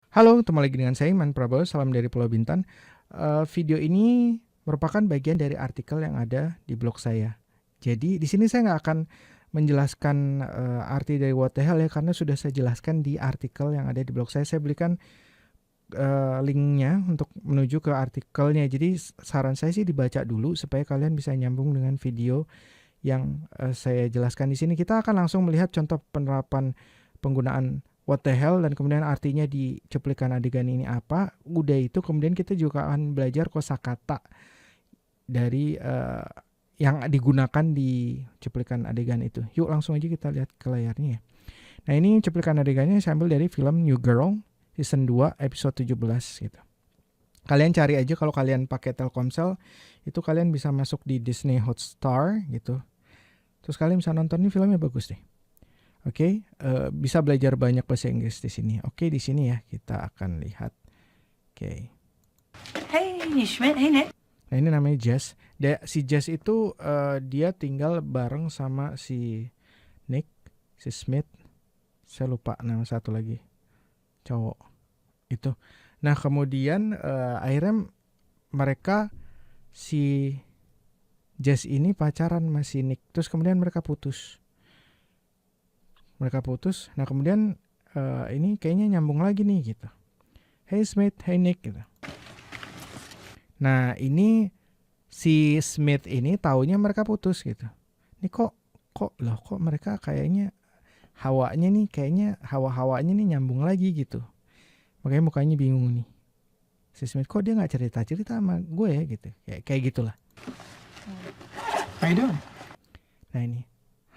Halo, ketemu lagi dengan saya Iman Prabowo, salam dari Pulau Bintan. Video ini merupakan bagian dari artikel yang ada di blog saya. Jadi di sini saya nggak akan menjelaskan arti dari what the hell ya, karena sudah saya jelaskan di artikel yang ada di blog saya. Saya berikan linknya untuk menuju ke artikelnya. Jadi saran saya sih dibaca dulu supaya kalian bisa nyambung dengan video yang saya jelaskan di sini. Kita akan langsung melihat contoh penerapan penggunaan what the hell dan kemudian artinya di cuplikan adegan ini apa. Udah itu kemudian kita juga akan belajar kosakata dari yang digunakan di cuplikan adegan itu. Yuk langsung aja kita lihat ke layarnya ya. Nah, ini cuplikan adegannya saya ambil dari film New Girl season 2 episode 17 gitu. Kalian cari aja kalau kalian pakai Telkomsel, itu kalian bisa masuk di Disney Hotstar gitu. Terus kalian bisa nonton, ini filmnya bagus deh. Oke, bisa belajar banyak bahasa Inggris di sini. Oke, di sini ya kita akan lihat. Oke. Hey, Schmidt. Hey, Nick. Nah, ini namanya Jess. Si Jess itu dia tinggal bareng sama si Nick, si Smith. Saya lupa nama satu lagi cowok itu. Nah, kemudian akhirnya mereka si Jess ini pacaran sama si Nick. Terus kemudian mereka putus. Nah kemudian ini kayaknya nyambung lagi nih gitu. Hey Smith, hey Nick gitu. Nah ini si Smith ini taunya mereka putus gitu. Ini kok mereka kayaknya hawa-hawanya nih nyambung lagi gitu. Makanya mukanya bingung nih. Si Smith kok dia nggak cerita sama gue ya gitu. Kayak gitulah. How you doing? Nah ini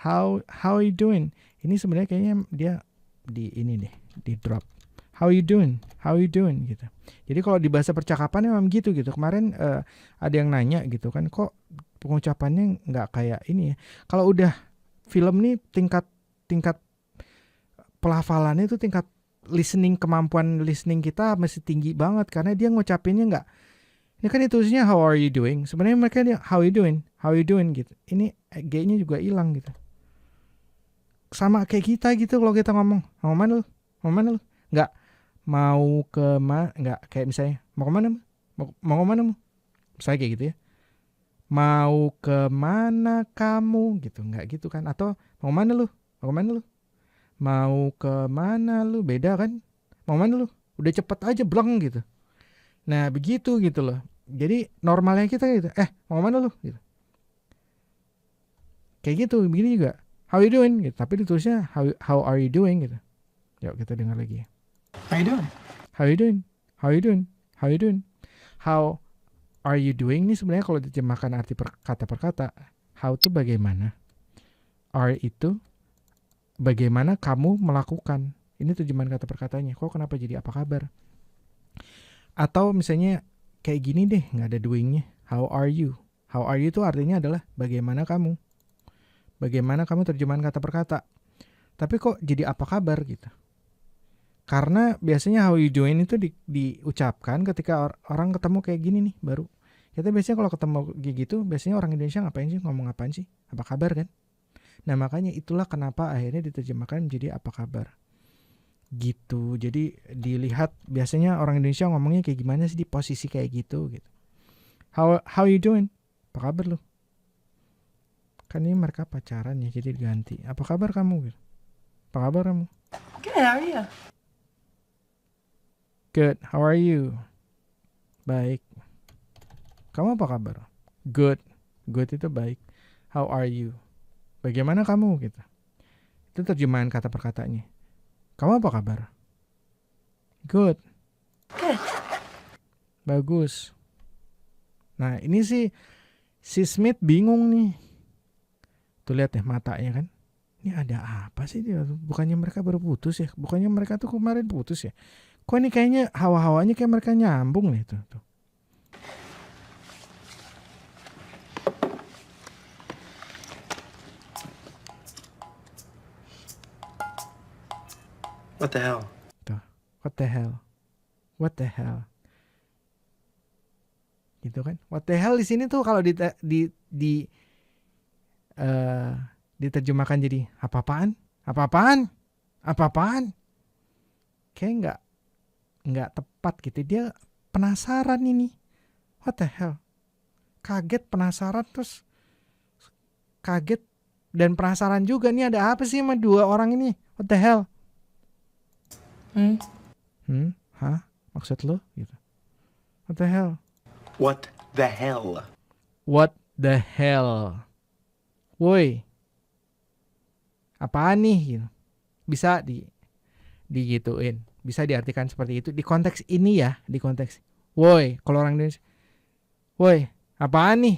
how you doing? Ini sebenarnya kayaknya dia di drop. How you doing gitu. Jadi kalau di bahasa percakapan memang gitu. Kemarin ada yang nanya gitu kan, kok pengucapannya nggak kayak ini ya. Kalau udah film nih tingkat pelafalannya itu, tingkat kemampuan listening kita masih tinggi banget, karena dia ngucapinnya nggak. Ini kan ditulisnya how are you doing. Sebenarnya mereka dia how you doing gitu. Ini G-nya juga hilang gitu. Sama kayak kita gitu kalau kita ngomong, mau mana lu? Nggak mau ke mana, nggak kayak misalnya mau ke mana? Mau ke mana? Misalnya kayak gitu ya. Mau ke mana kamu gitu, nggak gitu kan? Atau mau mana lu? Mau ke mana lu? Beda kan? Mau mana lu? Udah cepet aja bleng gitu. Nah begitu gitu loh. Jadi normalnya kita gitu. Mau mana lu? Gitu. Kayak gitu. Begini juga. How you doing? Gitu. Tapi ditulisnya how are you doing gitu. Yuk kita dengar lagi. How you doing? How you doing? How you doing? How you doing? How are you doing? Ini sebenarnya kalau diterjemahkan arti kata per kata, how itu bagaimana, are itu bagaimana kamu melakukan. Ini terjemahan kata per katanya. Kok kenapa jadi apa kabar? Atau misalnya kayak gini deh, nggak ada doingnya. How are you? How are you itu artinya adalah bagaimana kamu. Bagaimana kamu terjemahan kata per kata. Tapi kok jadi apa kabar gitu. Karena biasanya how you doing itu diucapkan ketika orang ketemu kayak gini nih baru. Kita biasanya kalau ketemu kayak gitu, biasanya orang Indonesia ngapain sih, ngomong apaan sih? Apa kabar kan? Nah makanya itulah kenapa akhirnya diterjemahkan menjadi apa kabar. Gitu. Jadi dilihat biasanya orang Indonesia ngomongnya kayak gimana sih di posisi kayak gitu gitu. How you doing? Apa kabar lu? Kan ini mereka pacaran ya, jadi diganti. Apa kabar kamu? Gitu. Apa kabar kamu? Good. How are you? Good. How are you? Baik. Kamu apa kabar? Good. Good itu baik. How are you? Bagaimana kamu gitu. Itu terjemahan kata per katanya. Kamu apa kabar? Good. Good. Bagus. Nah, ini si Smith bingung nih. Tuh lihat deh matanya kan. Ini ada apa sih dia? Bukannya mereka baru putus ya? Bukannya mereka tuh kemarin putus ya? Kok ini kayaknya hawa-hawanya kayak mereka nyambung nih tuh. What the hell? Tuh. What the hell? What the hell? Gitu kan? What the hell di sini tuh kalau diterjemahkan jadi apa-apaan? Kayak nggak tepat gitu. Dia penasaran ini. What the hell? Kaget, penasaran, terus kaget dan penasaran juga. Nih ada apa sih sama dua orang ini? What the hell? Hah? Maksud lo? Gitu. What the hell? What the hell? What the hell? Woi. Apaan nih? Gitu. Bisa digituin. Bisa diartikan seperti itu di konteks ini ya, di konteks. Woi, kalau orang Indonesia. Woi, apaan nih?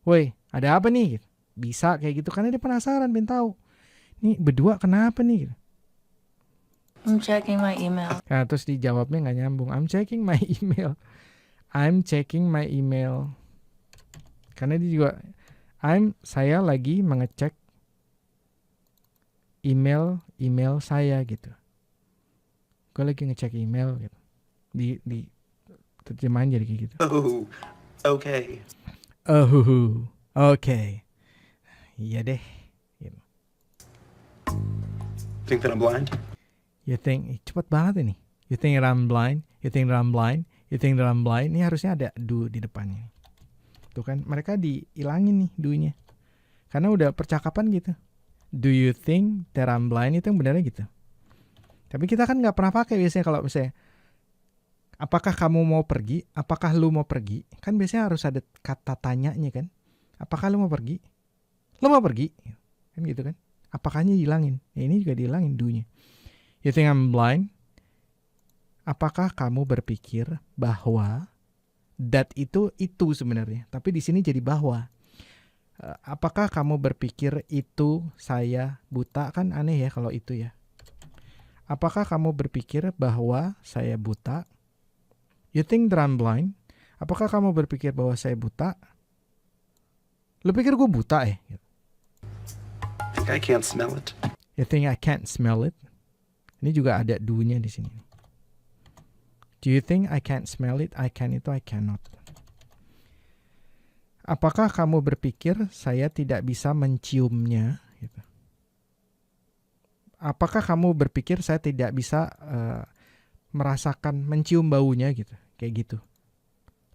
Woi, ada apa nih? Gitu. Bisa kayak gitu karena dia penasaran, pengen tahu. Nih berdua kenapa nih? Gitu. I'm checking my email. Nah, terus dijawabnya nggak nyambung. I'm checking my email. I'm checking my email. Karena dia juga saya lagi mengecek email saya gitu. Gue lagi ngecek email gitu. Di terjemahan jadi kayak gitu. Oh, okay. Oh, okay. Iya deh. Gitu. Think that I'm blind? You think cepet banget ini. You think that I'm blind? You think that I'm blind? You think that I'm blind? Ini harusnya ada do di depannya. Tuh kan mereka dihilangin nih do-nya. Karena udah percakapan gitu. Do you think that I'm blind? Itu yang benernya gitu. Tapi kita kan nggak pernah pakai biasanya kalau misalnya apakah kamu mau pergi? Apakah lu mau pergi? Kan biasanya harus ada kata tanyanya kan. Apakah lu mau pergi? Lu mau pergi? Kan gitu kan. Apakahnya dihilangin. Ya, ini juga dihilangin do-nya. You think I'm blind? Apakah kamu berpikir bahwa that itu sebenarnya, tapi di sini jadi bahwa. Apakah kamu berpikir itu saya buta? Kan aneh ya kalau itu ya. Apakah kamu berpikir bahwa saya buta? You think that I'm blind? Apakah kamu berpikir bahwa saya buta? Lu pikir gue buta ya? Think I can't smell it? You think I can't smell it? Ini juga ada do-nya di sini. Do you think I can't smell it? I can itu I cannot. Apakah kamu berpikir saya tidak bisa menciumnya? Gitu. Apakah kamu berpikir saya tidak bisa merasakan, mencium baunya gitu? Kayak gitu.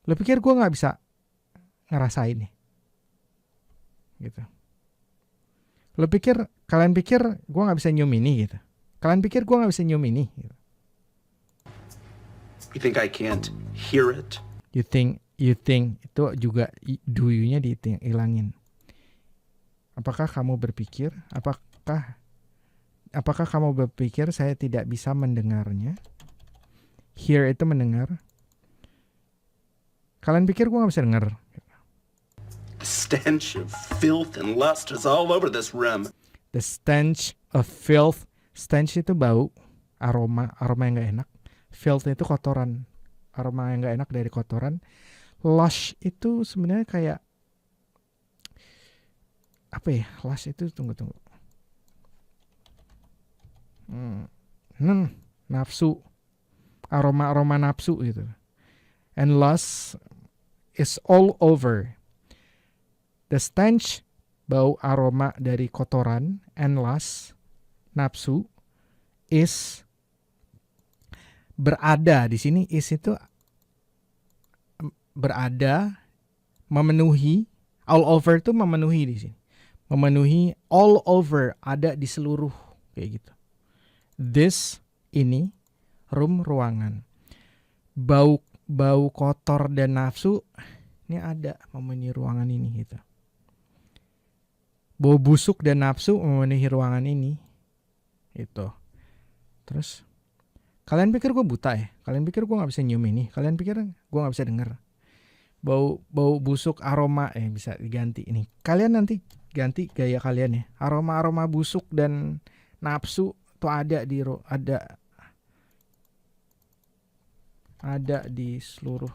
Lo pikir gue gak bisa ngerasain nih? Gitu. Lo pikir, kalian pikir gue gak bisa nyium ini gitu? Kalian pikir gue gak bisa nyium ini? Gitu. You think I can't hear it? You think itu juga do you-nya dihilangin. Apakah kamu berpikir? Apakah kamu berpikir saya tidak bisa mendengarnya? Hear itu mendengar. Kalian pikir gue gak bisa dengar? The stench of filth and lust is all over this room. The stench of filth. Stench itu bau, aroma yang gak enak. Filth itu kotoran, aroma yang gak enak dari kotoran. Lush itu sebenarnya kayak apa ya? Lush itu tunggu. Nafsu, aroma nafsu gitu. And lust is all over. The stench, bau aroma dari kotoran, and lust, nafsu, is berada di sini. Is itu berada, memenuhi. All over itu memenuhi di sini. Memenuhi, all over, ada di seluruh kayak gitu. This, ini, room, ruangan. Bau kotor dan nafsu ini ada memenuhi ruangan ini gitu. Bau busuk dan nafsu memenuhi ruangan ini gitu. Terus kalian pikir gue buta ya? Kalian pikir gue gak bisa nyium ini? Kalian pikir gue gak bisa denger? Bau busuk, aroma bisa diganti ini. Kalian nanti ganti gaya kalian ya. Aroma busuk dan nafsu tuh ada di seluruh.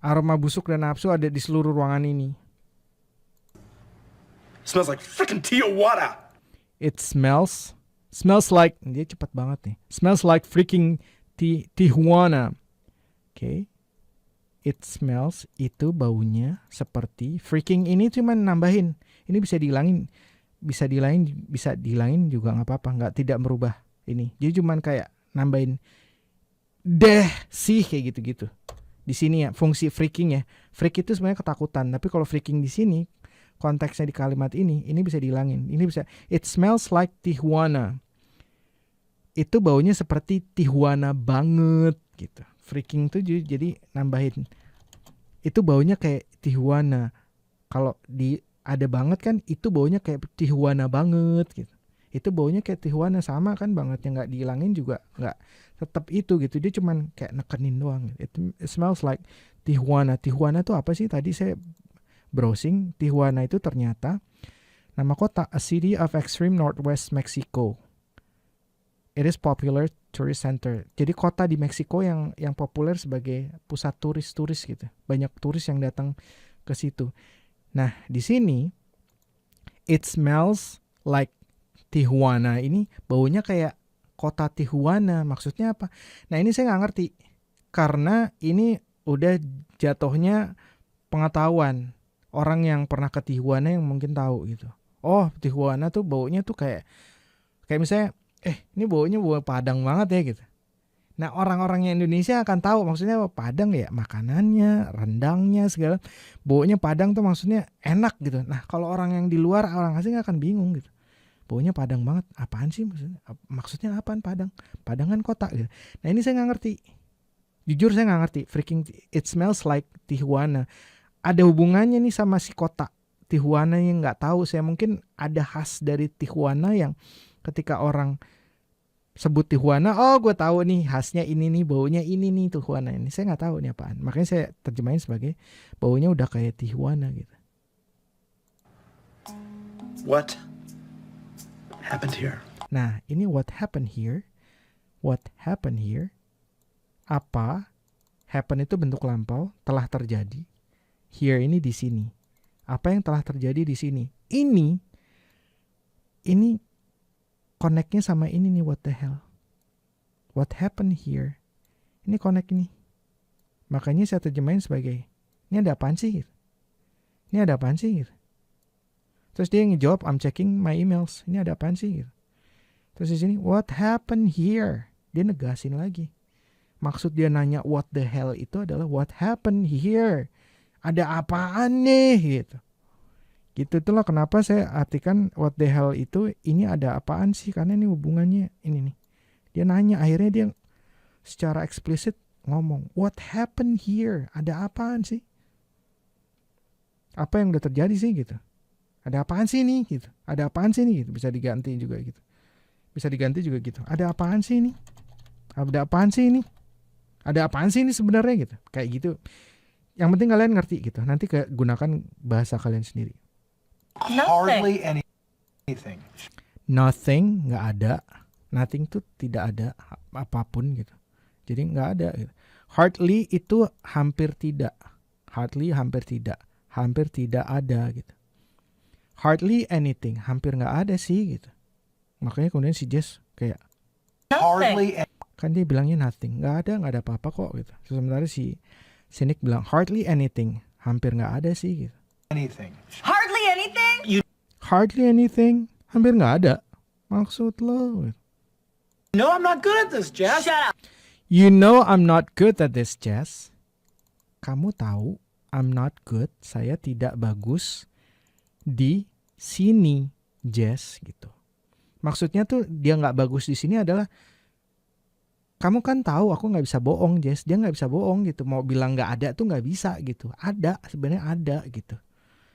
Aroma busuk dan nafsu ada di seluruh ruangan ini. It smells like freaking Tijuana. It smells like, dia cepat banget nih. Smells like freaking Tijuana. Okay. It smells, itu baunya seperti freaking. Ini cuma nambahin. Ini bisa dihilangin juga nggak apa-apa, nggak tidak merubah Ini dia cuman kayak nambahin deh sih kayak gitu-gitu. Di sini ya fungsi freaking ya. Freak itu sebenarnya ketakutan, tapi kalau freaking di sini konteksnya di kalimat ini bisa dihilangin. Ini bisa it smells like Tijuana. Itu baunya seperti Tijuana banget gitu. Freaking tuh jadi nambahin itu baunya kayak Tijuana. Kalau ada banget kan itu baunya kayak Tijuana banget gitu. Itu baunya kayak Tijuana sama kan bangetnya nggak dihilangin juga nggak tetap itu gitu. Dia cuman kayak nekenin doang. It smells like Tijuana. Tijuana tuh apa sih? Tadi saya browsing. Tijuana itu ternyata nama kota, a city of extreme northwest Mexico. It is popular tourist center. Jadi kota di Meksiko yang populer sebagai pusat turis-turis gitu. Banyak turis yang datang ke situ. Nah, di sini it smells like Tijuana. Ini baunya kayak kota Tijuana. Maksudnya apa? Nah, ini saya nggak ngerti. Karena ini udah jatuhnya pengetahuan. Orang yang pernah ke Tijuana yang mungkin tahu gitu. Oh, Tijuana tuh baunya tuh kayak misalnya, ini baunya bau Padang banget ya gitu. Nah, orang-orang yang Indonesia akan tahu maksudnya Padang ya makanannya, rendangnya segala. Baunya Padang tuh maksudnya enak gitu. Nah, kalau orang yang di luar, orang asing akan bingung gitu. Baunya Padang banget, apaan sih maksudnya? Maksudnya apaan Padang? Padang kan kota gitu. Nah, ini saya nggak ngerti. Jujur saya nggak ngerti. Freaking it smells like Tijuana. Ada hubungannya nih sama si kota Tijuana yang nggak tahu. Saya mungkin ada khas dari Tijuana yang ketika orang sebut Tijuana, oh gue tahu nih khasnya ini nih, baunya ini nih Tijuana ini. Saya nggak tahu nih apaan. Makanya saya terjemahin sebagai baunya udah kayak Tijuana gitu. What happened here? Nah, ini what happened here. What happened here? Apa? Happen itu bentuk lampau, telah terjadi. Here ini di sini. Apa yang telah terjadi di sini? Ini connect-nya sama ini nih, what the hell. What happened here? Ini connect ini. Makanya saya terjemahin sebagai, ini ada apaan sih? Gitu. Ini ada apaan sih? Gitu. Terus dia ngejawab, I'm checking my emails. Ini ada apaan sih? Gitu. Terus di sini, what happened here? Dia negasin lagi. Maksud dia nanya what the hell itu adalah what happened here? Ada apaan nih? Gitu. Gitu itulah kenapa saya artikan what the hell itu ini ada apaan sih? Karena ini hubungannya ini nih. Dia nanya, akhirnya dia secara eksplisit ngomong, what happened here? Ada apaan sih? Apa yang udah terjadi sih gitu? Ada apaan sih nih gitu? Ada apaan sih nih gitu? Bisa diganti juga gitu. Bisa diganti juga gitu. Ada apaan sih ini? Ada apaan sih ini? Ada apaan sih ini sebenarnya gitu? Kayak gitu. Yang penting kalian ngerti gitu. Nanti gunakan bahasa kalian sendiri. Hardly anything. Nothing, nggak ada. Nothing tuh tidak ada apapun gitu. Jadi nggak ada gitu. Hardly itu hampir tidak. Hardly hampir tidak. Hampir tidak ada gitu. Hardly anything, hampir nggak ada sih gitu. Makanya kemudian si Jess kayak Hardly kan dia bilangnya nothing, nggak ada apa-apa kok gitu. Sementara si Nick bilang hardly anything, hampir nggak ada sih gitu. anything. Hardly anything? Hardly anything, hampir nggak ada. Maksud lo? Gitu. No, I'm not good at this, Jess. Shut up. You know I'm not good at this, Jess. Kamu tahu I'm not good, saya tidak bagus di sini, Jess gitu. Maksudnya tuh dia nggak bagus di sini adalah kamu kan tahu aku nggak bisa bohong, Jess. Dia nggak bisa bohong gitu. Mau bilang nggak ada tuh nggak bisa gitu. Ada, sebenarnya ada gitu.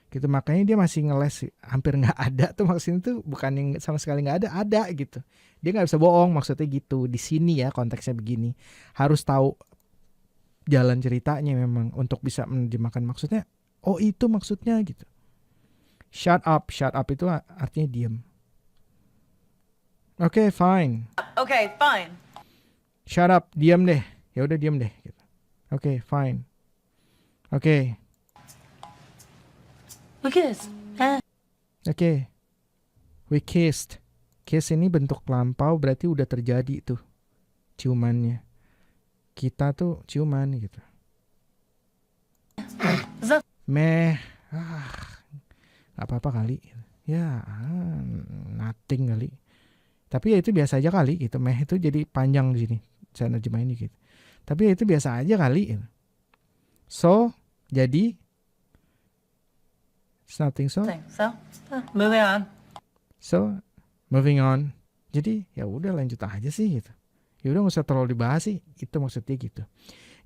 Gitu makanya dia masih ngeles hampir nggak ada tuh maksudnya tuh bukan yang sama sekali nggak ada gitu. Dia nggak bisa bohong maksudnya gitu. Di sini ya konteksnya begini. Harus tahu jalan ceritanya memang untuk bisa menerjemahkan maksudnya. Oh itu maksudnya gitu. Shut up itu artinya diam. Okay, fine. Okay, fine. Shut up, diam deh. Ya udah diam deh. Gitu. Okay, fine. Okay. We kissed. Okay. We kissed. Kiss ini bentuk lampau berarti udah terjadi tuh ciumannya. Kita tuh ciuman gitu. Meh. Gak apa-apa kali. Ya, nothing kali. Tapi ya itu biasa aja kali gitu. Meh itu jadi panjang di sini. Saya nerjemahin gitu. Tapi ya itu biasa aja kali. Gitu. So, jadi it's nothing so. So, moving on. So, moving on. Jadi ya udah lanjut aja sih gitu. Ya udah nggak usah terlalu dibahas sih. Itu maksudnya gitu.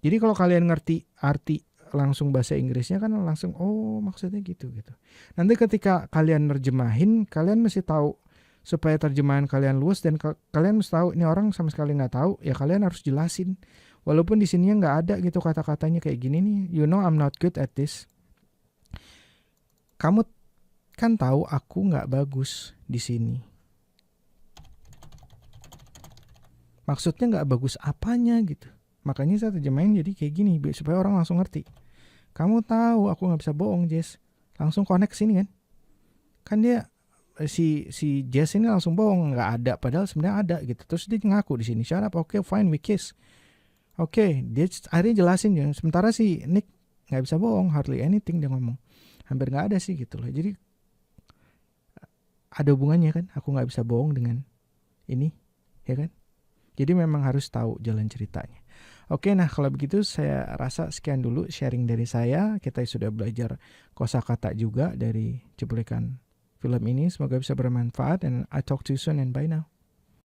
Jadi kalau kalian ngerti arti langsung bahasa Inggrisnya kan langsung oh maksudnya gitu. Nanti ketika kalian nerjemahin, kalian mesti tahu supaya terjemahan kalian luas dan kalian mesti tahu ini orang sama sekali nggak tahu, ya kalian harus jelasin. Walaupun di sininya nggak ada gitu kata-katanya kayak gini nih, you know I'm not good at this. Kamu kan tahu aku nggak bagus di sini. Maksudnya nggak bagus apanya gitu. Makanya saya terjemahin jadi kayak gini supaya orang langsung ngerti. Kamu tahu aku nggak bisa bohong, Jess. Langsung connect sini kan? Kan dia si Jess ini langsung bohong, nggak ada padahal sebenarnya ada gitu. Terus dia ngaku di sini. Shut up, okay, fine, we kiss. Oke, dia akhirnya jelasin ya. Sementara si Nick nggak bisa bohong, hardly anything dia ngomong. Hampir nggak ada sih gitu loh. Jadi ada hubungannya kan? Aku nggak bisa bohong dengan ini, ya kan? Jadi memang harus tahu jalan ceritanya. Oke, nah kalau begitu saya rasa sekian dulu sharing dari saya. Kita sudah belajar kosakata juga dari cuplikan film ini. Semoga bisa bermanfaat. And I talk to you soon and bye now.